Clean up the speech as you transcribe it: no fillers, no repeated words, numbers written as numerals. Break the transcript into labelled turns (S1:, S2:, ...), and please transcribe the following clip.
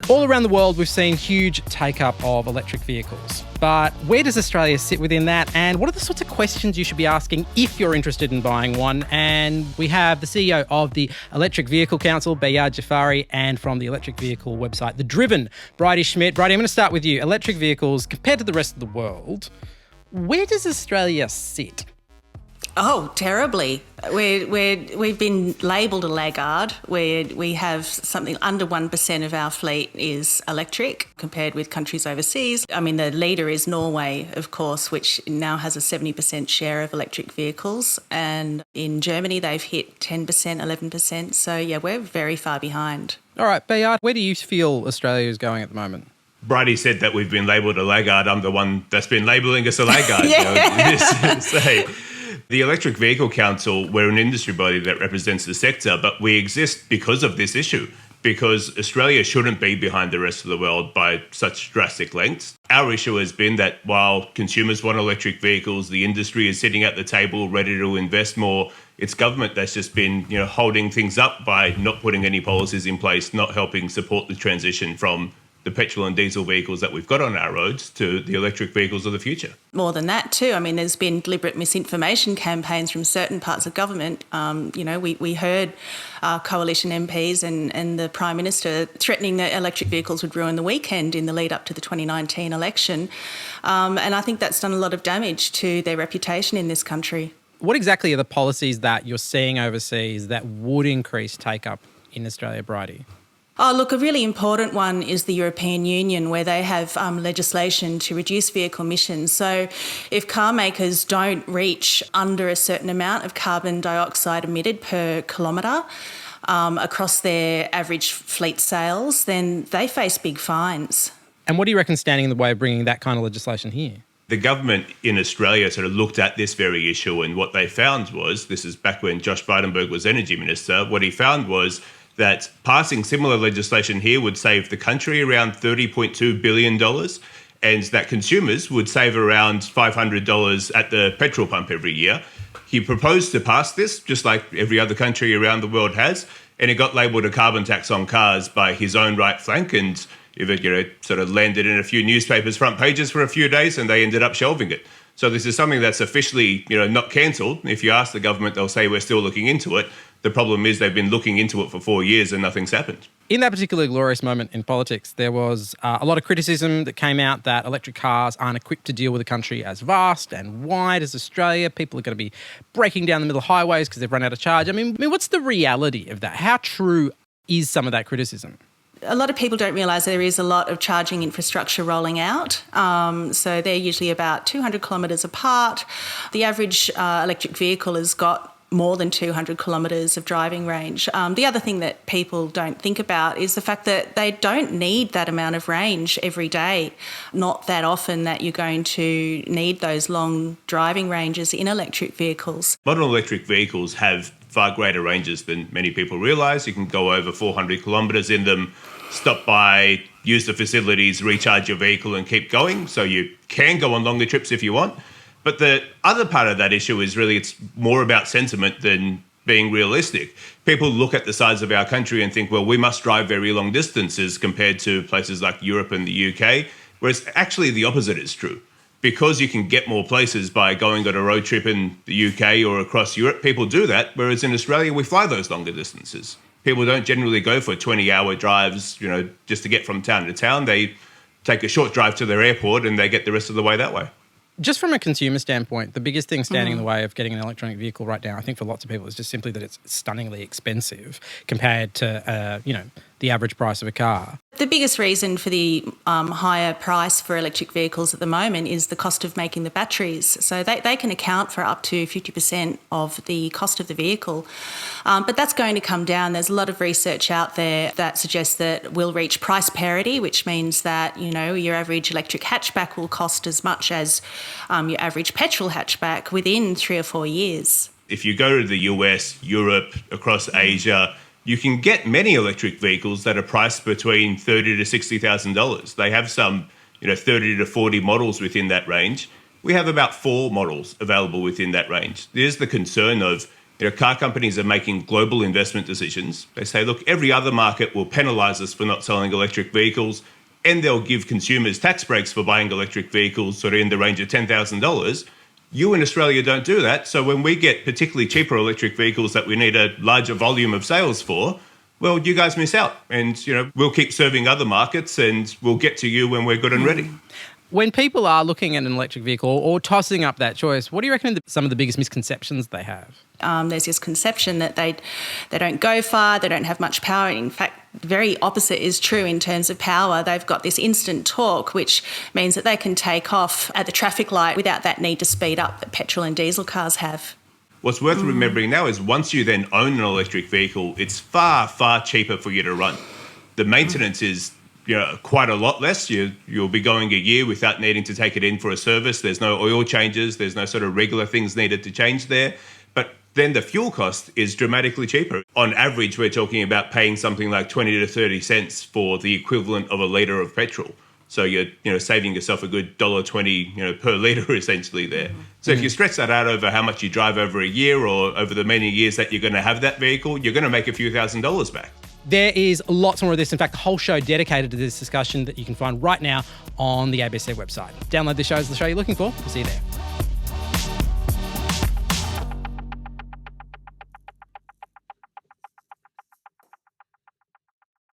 S1: All around the world, we've seen huge take-up of electric vehicles. But where does Australia sit within that? And what are the sorts of questions you should be asking if you're interested in buying one? And we have the CEO of the Electric Vehicle Council, Behyad Jafari, and from the electric vehicle website, The Driven, Bridie Schmidt. Bridie, I'm going to start with you. Electric vehicles, compared to the rest of the world, where does Australia sit?
S2: Oh, terribly. We've been labelled a laggard, where we have something under 1% of our fleet is electric compared with countries overseas. I mean, the leader is Norway, of course, which now has a 70% share of electric vehicles. And in Germany, they've hit 10%, 11%. So, yeah, we're very far behind.
S1: All right, Behyad, where do you feel Australia is going at the moment?
S3: Bridie said that we've been labelled a laggard. I'm the one that's been labelling us a laggard. The Electric Vehicle Council, we're an industry body that represents the sector, but we exist because of this issue, because Australia shouldn't be behind the rest of the world by such drastic lengths. Our issue has been that while consumers want electric vehicles, the industry is sitting at the table ready to invest more. It's government that's just been, holding things up by not putting any policies in place, not helping support the transition from the petrol and diesel vehicles that we've got on our roads to the electric vehicles of the future.
S2: More than that too. I mean, there's been deliberate misinformation campaigns from certain parts of government. We heard coalition MPs and the Prime Minister threatening that electric vehicles would ruin the weekend in the lead up to the 2019 election. And I think that's done a lot of damage to their reputation in this country.
S1: What exactly are the policies that you're seeing overseas that would increase take-up in Australia, Bridie?
S2: Oh, look, a really important one is the European Union, where they have legislation to reduce vehicle emissions. So if car makers don't reach under a certain amount of carbon dioxide emitted per kilometre across their average fleet sales, then they face big fines.
S1: And what do you reckon standing in the way of bringing that kind of legislation here?
S3: The government in Australia sort of looked at this very issue, and what they found was, this is back when Josh Frydenberg was Energy Minister, what he found was that passing similar legislation here would save the country around $30.2 billion, and that consumers would save around $500 at the petrol pump every year. He proposed to pass this, just like every other country around the world has, and it got labelled a carbon tax on cars by his own right flank, and it sort of landed in a few newspapers' front pages for a few days, and they ended up shelving it. So this is something that's officially, not cancelled. If you ask the government, they'll say we're still looking into it. The problem is they've been looking into it for 4 years and nothing's happened.
S1: In that particular glorious moment in politics, there was a lot of criticism that came out that electric cars aren't equipped to deal with a country as vast and wide as Australia. People are going to be breaking down the middle of highways because they've run out of charge. I mean, what's the reality of that? How true is some of that criticism?
S2: A lot of people don't realise there is a lot of charging infrastructure rolling out. So they're usually about 200 kilometres apart. The average electric vehicle has got more than 200 kilometres of driving range. The other thing that people don't think about is the fact that they don't need that amount of range every day. Not that often that you're going to need those long driving ranges in electric vehicles.
S3: Modern electric vehicles have far greater ranges than many people realise. You can go over 400 kilometres in them, stop by, use the facilities, recharge your vehicle and keep going. So you can go on longer trips if you want. But the other part of that issue is really it's more about sentiment than being realistic. People look at the size of our country and think, well, we must drive very long distances compared to places like Europe and the UK, whereas actually the opposite is true. Because you can get more places by going on a road trip in the UK or across Europe, people do that, whereas in Australia we fly those longer distances. People don't generally go for 20-hour drives, just to get from town to town. They take a short drive to their airport and they get the rest of the way that way.
S1: Just from a consumer standpoint, the biggest thing standing in the way of getting an electronic vehicle right now, I think for lots of people, is just simply that it's stunningly expensive compared to, the average price of a car.
S2: The biggest reason for the higher price for electric vehicles at the moment is the cost of making the batteries. So they can account for up to 50% of the cost of the vehicle. But that's going to come down. There's a lot of research out there that suggests that we'll reach price parity, which means that, your average electric hatchback will cost as much as your average petrol hatchback within 3 or 4 years.
S3: If you go to the US, Europe, across Asia, you can get many electric vehicles that are priced between $30,000 to $60,000. They have some, 30 to 40 models within that range. We have about 4 models available within that range. There's the concern of Car companies are making global investment decisions. They say, look, every other market will penalise us for not selling electric vehicles, and they'll give consumers tax breaks for buying electric vehicles sort of in the range of $10,000. You in Australia don't do that. So when we get particularly cheaper electric vehicles that we need a larger volume of sales for, well, you guys miss out. And, we'll keep serving other markets and we'll get to you when we're good and ready.
S1: When people are looking at an electric vehicle or tossing up that choice, what do you reckon are some of the biggest misconceptions they have?
S2: There's this conception that they don't go far, they don't have much power. In fact, the very opposite is true in terms of power. They've got this instant torque, which means that they can take off at the traffic light without that need to speed up that petrol and diesel cars have.
S3: What's worth remembering now is once you then own an electric vehicle, it's far, far cheaper for you to run. The maintenance is quite a lot less. You'll be going a year without needing to take it in for a service. There's no oil changes. There's no sort of regular things needed to change there. But then the fuel cost is dramatically cheaper. On average, we're talking about paying something like 20 to 30 cents for the equivalent of a litre of petrol. So you're saving yourself a good $1.20 per litre essentially there. So if you stretch that out over how much you drive over a year or over the many years that you're going to have that vehicle, you're going to make a few $1,000s back.
S1: There is lots more of this. In fact, a whole show dedicated to this discussion that you can find right now on the ABC website. Download the shows, the show you're looking for. We'll see you there.